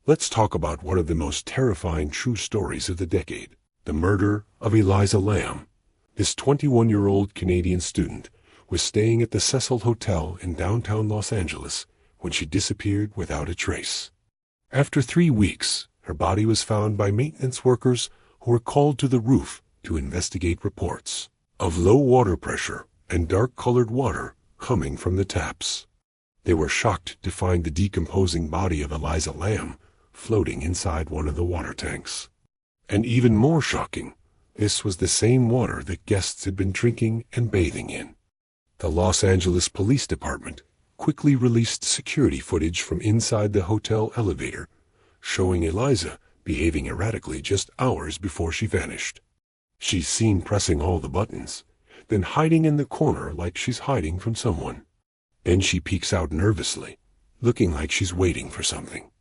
Let's talk about one of the most terrifying true stories of the decade, the murder of Elisa Lam. This 21-year-old Canadian student was staying at the Cecil Hotel in downtown Los Angeles when she disappeared without a trace. After 3 weeks, her body was found by maintenance workers who were called to the roof to investigate reports of low water pressure and dark-colored water coming from the taps. They were shocked to find the decomposing body of Elisa Lam floating inside one of the water tanks. And even more shocking, this was the same water that guests had been drinking and bathing in. The Los Angeles Police Department quickly released security footage from inside the hotel elevator, showing Elisa behaving erratically just hours before she vanished. She's seen pressing all the buttons, then hiding in the corner like she's hiding from someone. Then she peeks out nervously, looking like she's waiting for something.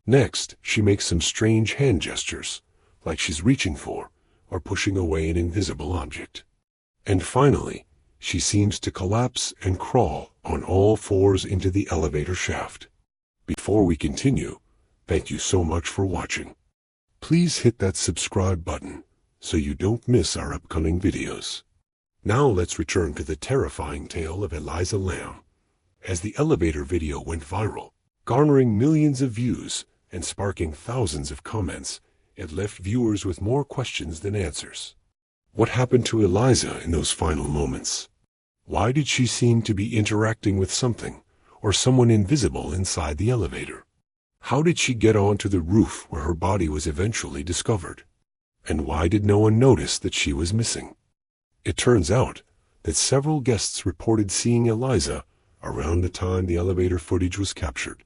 Next, she makes some strange hand gestures, like she's reaching for or pushing away an invisible object. And finally, she seems to collapse and crawl on all fours into the elevator shaft. Before we continue, thank you so much for watching. Please hit that subscribe button so you don't miss our upcoming videos. Now let's return to the terrifying tale of Elisa Lam. As the elevator video went viral, garnering millions of views and sparking thousands of comments, it left viewers with more questions than answers. What happened to Elisa in those final moments? Why did she seem to be interacting with something or someone invisible inside the elevator? How did she get onto the roof where her body was eventually discovered? And why did no one notice that she was missing? It turns out that several guests reported seeing Elisa around the time the elevator footage was captured,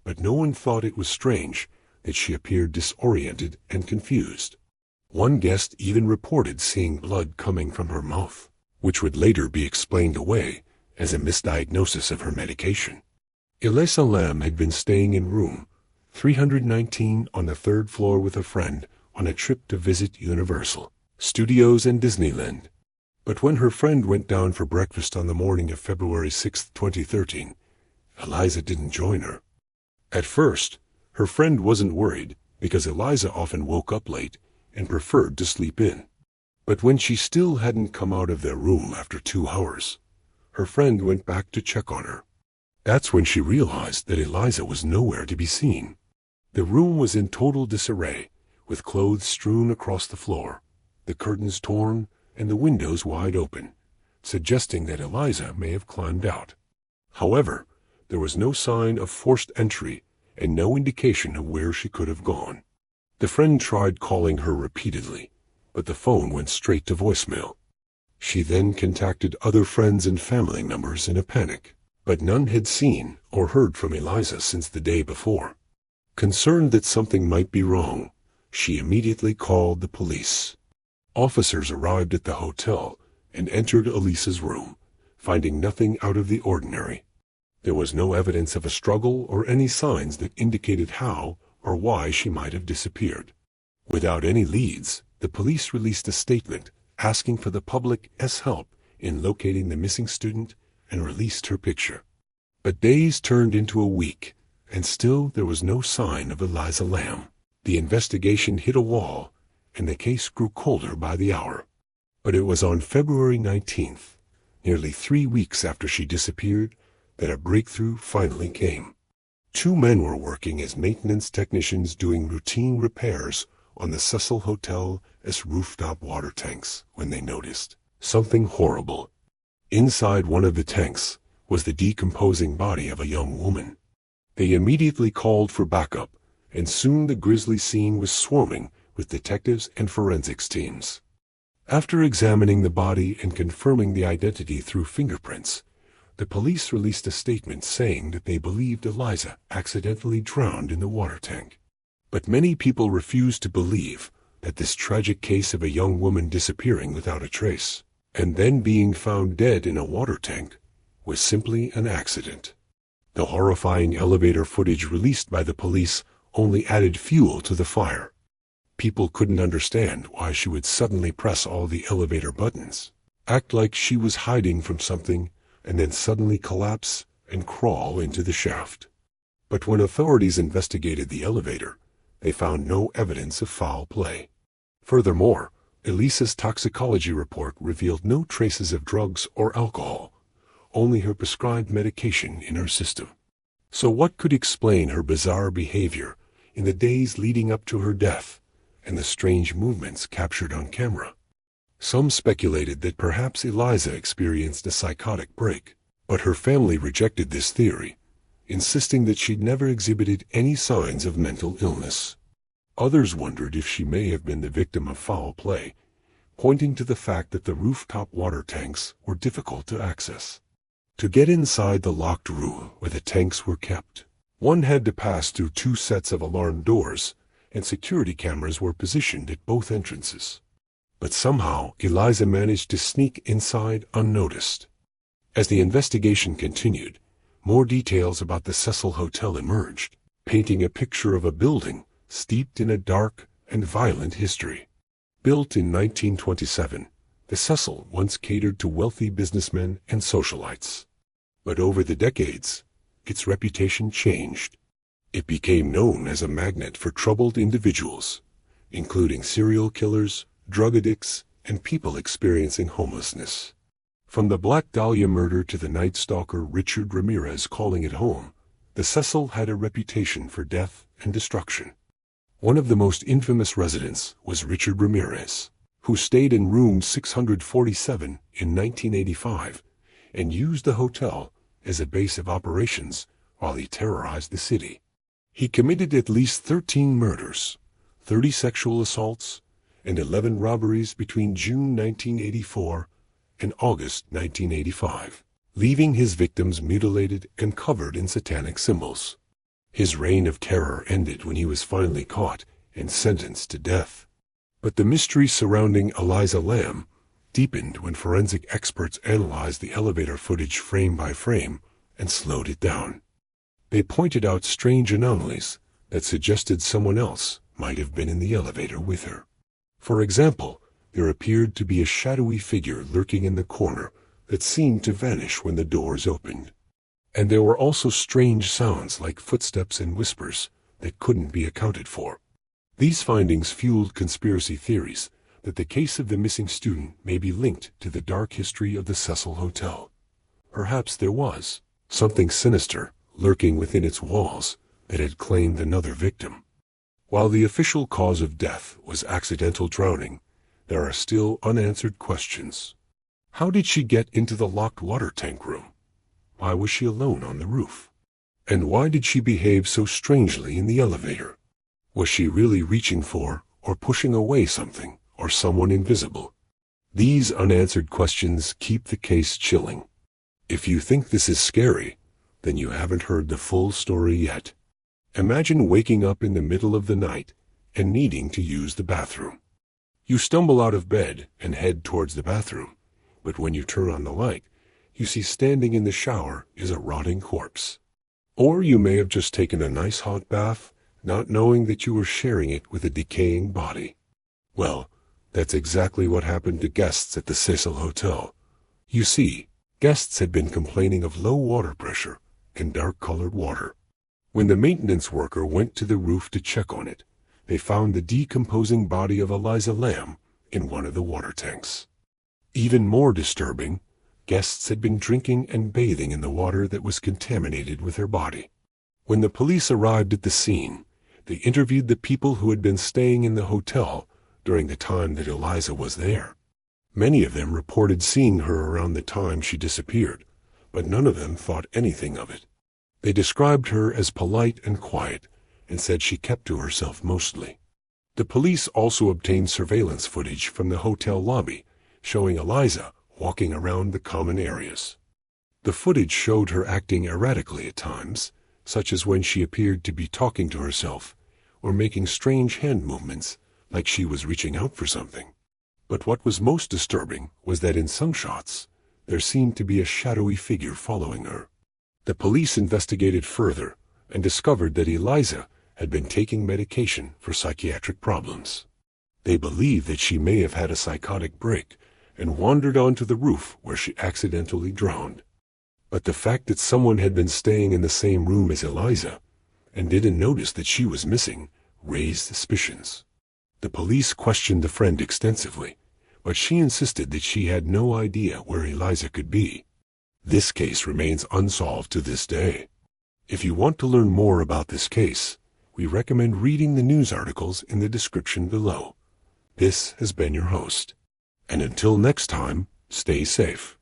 but no one thought it was strange that she appeared disoriented and confused. One guest even reported seeing blood coming from her mouth, which would later be explained away as a misdiagnosis of her medication. Elisa Lam had been staying in room 319 on the 3rd floor with a friend on a trip to visit Universal Studios and Disneyland. But when her friend went down for breakfast on the morning of February 6, 2013, Elisa didn't join her. At first, her friend wasn't worried because Elisa often woke up late and preferred to sleep in. But when she still hadn't come out of their room after 2 hours, her friend went back to check on her. That's when she realized that Elisa was nowhere to be seen. The room was in total disarray, with clothes strewn across the floor, the curtains torn, and the windows wide open, suggesting that Elisa may have climbed out. However, there was no sign of forced entry and no indication of where she could have gone. The friend tried calling her repeatedly, but the phone went straight to voicemail. She then contacted other friends and family members in a panic, but none had seen or heard from Elisa since the day before. Concerned that something might be wrong, she immediately called the police. Officers arrived at the hotel and entered Elisa's room, finding nothing out of the ordinary. There was no evidence of a struggle or any signs that indicated how or why she might have disappeared. Without any leads, the police released a statement asking for the public's help in locating the missing student and released her picture. But days turned into a week, and still there was no sign of Elisa Lam. The investigation hit a wall, and the case grew colder by the hour. But it was on February 19th, nearly 3 weeks after she disappeared, that a breakthrough finally came. 2 men were working as maintenance technicians doing routine repairs on the Cecil Hotel's rooftop water tanks when they noticed something horrible. Inside one of the tanks was the decomposing body of a young woman. They immediately called for backup, and soon the grisly scene was swarming with detectives and forensics teams. After examining the body and confirming the identity through fingerprints, the police released a statement saying that they believed Elisa accidentally drowned in the water tank. But many people refused to believe that this tragic case of a young woman disappearing without a trace, and then being found dead in a water tank, was simply an accident. The horrifying elevator footage released by the police only added fuel to the fire. People couldn't understand why she would suddenly press all the elevator buttons, act like she was hiding from something, and then suddenly collapse and crawl into the shaft. But when authorities investigated the elevator, they found no evidence of foul play. Furthermore, Elisa's toxicology report revealed no traces of drugs or alcohol, only her prescribed medication in her system. So what could explain her bizarre behavior in the days leading up to her death and the strange movements captured on camera? Some speculated that perhaps Elisa experienced a psychotic break, but her family rejected this theory, insisting that she'd never exhibited any signs of mental illness. Others wondered if she may have been the victim of foul play, pointing to the fact that the rooftop water tanks were difficult to access. To get inside the locked room where the tanks were kept, one had to pass through 2 sets of alarm doors, and security cameras were positioned at both entrances. But somehow Elisa managed to sneak inside unnoticed. As the investigation continued, more details about the Cecil Hotel emerged, painting a picture of a building steeped in a dark and violent history. Built in 1927, the Cecil once catered to wealthy businessmen and socialites. But over the decades, its reputation changed. It became known as a magnet for troubled individuals, including serial killers, drug addicts, and people experiencing homelessness. From the Black Dahlia murder to the Night Stalker Richard Ramirez calling it home, the Cecil had a reputation for death and destruction. One of the most infamous residents was Richard Ramirez, who stayed in room 647 in 1985 and used the hotel as a base of operations while he terrorized the city. He committed at least 13 murders, 30 sexual assaults, and 11 robberies between June 1984 and August 1985, leaving his victims mutilated and covered in satanic symbols. His reign of terror ended when he was finally caught and sentenced to death. But the mystery surrounding Elisa Lam deepened when forensic experts analyzed the elevator footage frame by frame and slowed it down. They pointed out strange anomalies that suggested someone else might have been in the elevator with her. For example, there appeared to be a shadowy figure lurking in the corner that seemed to vanish when the doors opened. And there were also strange sounds like footsteps and whispers that couldn't be accounted for. These findings fueled conspiracy theories that the case of the missing student may be linked to the dark history of the Cecil Hotel. Perhaps there was something sinister lurking within its walls that had claimed another victim. While the official cause of death was accidental drowning, there are still unanswered questions. How did she get into the locked water tank room? Why was she alone on the roof? And why did she behave so strangely in the elevator? Was she really reaching for or pushing away something or someone invisible? These unanswered questions keep the case chilling. If you think this is scary, then you haven't heard the full story yet. Imagine waking up in the middle of the night and needing to use the bathroom. You stumble out of bed and head towards the bathroom, but when you turn on the light, you see standing in the shower is a rotting corpse. Or you may have just taken a nice hot bath, not knowing that you were sharing it with a decaying body. Well, that's exactly what happened to guests at the Cecil Hotel. You see, guests had been complaining of low water pressure and dark-colored water. When the maintenance worker went to the roof to check on it, they found the decomposing body of Elisa Lam in one of the water tanks. Even more disturbing, guests had been drinking and bathing in the water that was contaminated with her body. When the police arrived at the scene, they interviewed the people who had been staying in the hotel during the time that Elisa was there. Many of them reported seeing her around the time she disappeared, but none of them thought anything of it. They described her as polite and quiet, and said she kept to herself mostly. The police also obtained surveillance footage from the hotel lobby, showing Elisa walking around the common areas. The footage showed her acting erratically at times, such as when she appeared to be talking to herself, or making strange hand movements, like she was reaching out for something. But what was most disturbing was that in some shots, there seemed to be a shadowy figure following her. The police investigated further and discovered that Elisa had been taking medication for psychiatric problems. They believe that she may have had a psychotic break and wandered onto the roof where she accidentally drowned. But the fact that someone had been staying in the same room as Elisa and didn't notice that she was missing, raised suspicions. The police questioned the friend extensively, but she insisted that she had no idea where Eliza could be. This case remains unsolved to this day. If you want to learn more about this case, we recommend reading the news articles in the description below. This has been your host. And until next time, stay safe.